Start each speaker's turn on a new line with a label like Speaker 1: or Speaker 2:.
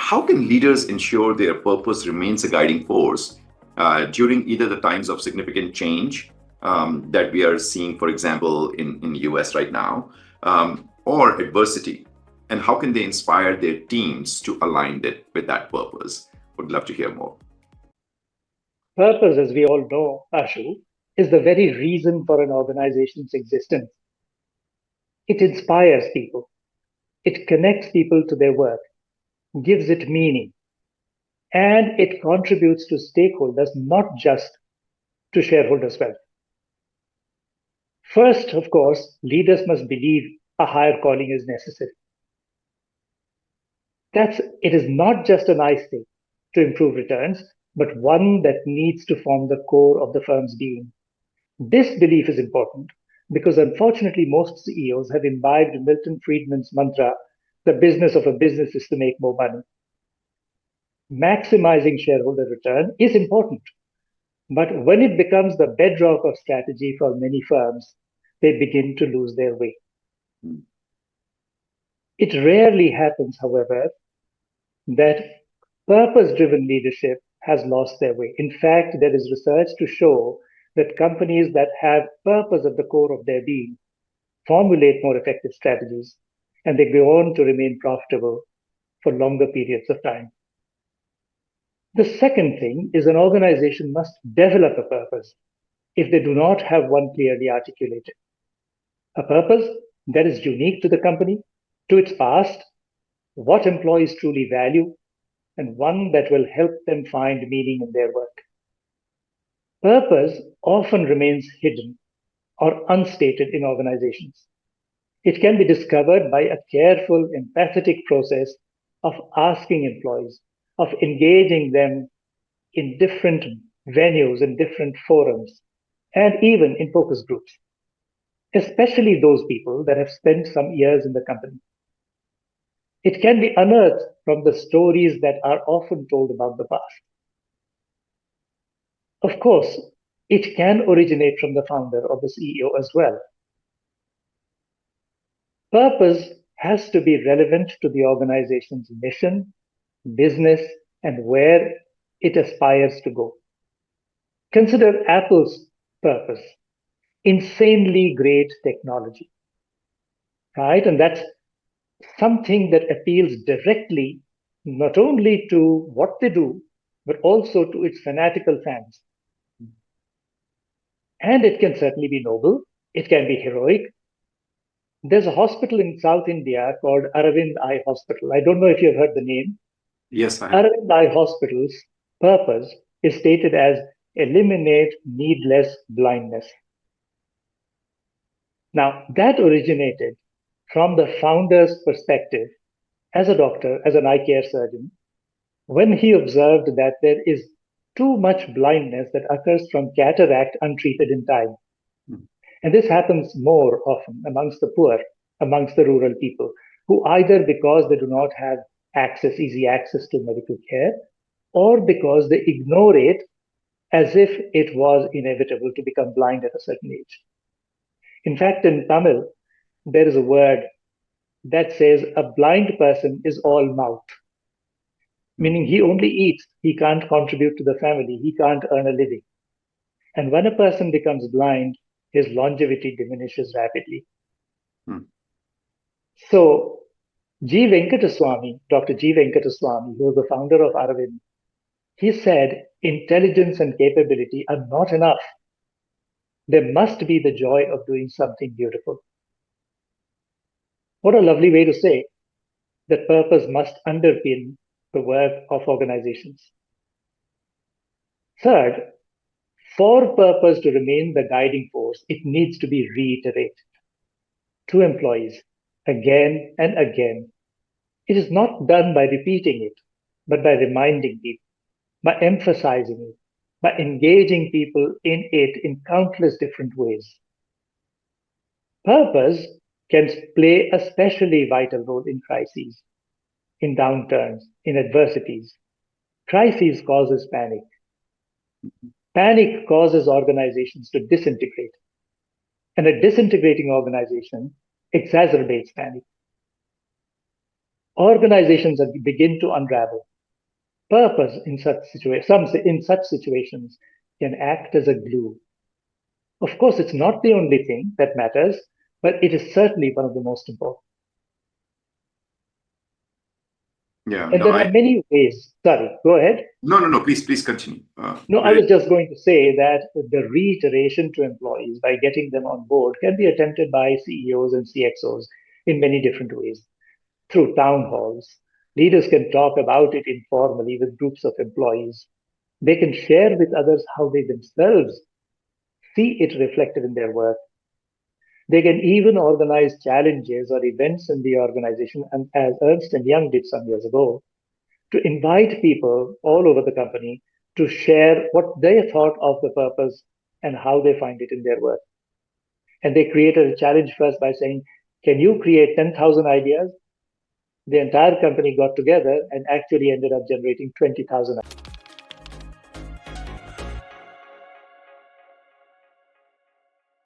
Speaker 1: how can leaders ensure their purpose remains a guiding force during either the times of significant change that we are seeing, for example, in the US right now, or adversity? And how can they inspire their teams to align it with that purpose? Would love to hear more.
Speaker 2: Purpose, as we all know, Ashu, is the very reason for an organization's existence. It inspires people, it connects people to their work, gives it meaning, and it contributes to stakeholders, not just to shareholders' wealth. First, of course, leaders must believe a higher calling is necessary. It is not just a nice thing to improve returns, but one that needs to form the core of the firm's being. This belief is important because unfortunately most CEOs have imbibed Milton Friedman's mantra, the business of a business is to make more money. Maximizing shareholder return is important, but when it becomes the bedrock of strategy for many firms, they begin to lose their way. It rarely happens, however, that purpose-driven leadership has lost their way. In fact, there is research to show that companies that have purpose at the core of their being formulate more effective strategies, and they go on to remain profitable for longer periods of time. The second thing is an organization must develop a purpose if they do not have one clearly articulated. A purpose that is unique to the company, to its past, what employees truly value, and one that will help them find meaning in their work. Purpose often remains hidden or unstated in organizations. It can be discovered by a careful, empathetic process of asking employees, of engaging them in different venues, in different forums, and even in focus groups, especially those people that have spent some years in the company. It can be unearthed from the stories that are often told about the past. Of course, it can originate from the founder or the CEO as well. Purpose has to be relevant to the organization's mission, business, and where it aspires to go. Consider Apple's purpose, insanely great technology, right? And that's something that appeals directly not only to what they do, but also to its fanatical fans. And it can certainly be noble, it can be heroic. There's a hospital in South India called Aravind Eye Hospital. I don't know if you've heard the name.
Speaker 1: Yes, I have.
Speaker 2: Aravind Eye Hospital's purpose is stated as eliminate needless blindness. Now, that originated from the founder's perspective as a doctor, as an eye care surgeon, when he observed that there is too much blindness that occurs from cataract untreated in time. And this happens more often amongst the poor, amongst the rural people, who either because they do not have easy access to medical care, or because they ignore it as if it was inevitable to become blind at a certain age. In fact, in Tamil, there is a word that says a blind person is all mouth, meaning he only eats, he can't contribute to the family, he can't earn a living. And when a person becomes blind, his longevity diminishes rapidly. So, Dr. G. Venkataswamy, who was the founder of Aravind, he said, intelligence and capability are not enough. There must be the joy of doing something beautiful. What a lovely way to say that purpose must underpin the work of organizations. Third, for purpose to remain the guiding force, it needs to be reiterated to employees again and again. It is not done by repeating it, but by reminding people, by emphasizing it, by engaging people in it in countless different ways. Purpose can play a especially vital role in crises, in downturns, in adversities. Crises causes panic. Panic causes organizations to disintegrate. And a disintegrating organization exacerbates panic. organizations begin to unravel. Purpose in such situations can act as a glue. Of course, it's not the only thing that matters, but it is certainly one of the most important.
Speaker 1: Yeah,
Speaker 2: and there are many ways. Sorry, go ahead.
Speaker 1: No. Please continue.
Speaker 2: I was just going to say that the reiteration to employees by getting them on board can be attempted by CEOs and CXOs in many different ways. Through town halls, leaders can talk about it informally with groups of employees. They can share with others how they themselves see it reflected in their work. They can even organize challenges or events in the organization, and as Ernst & Young did some years ago, to invite people all over the company to share what they thought of the purpose and how they find it in their work. And they created a challenge first by saying, can you create 10,000 ideas? The entire company got together and actually ended up generating 20,000 ideas.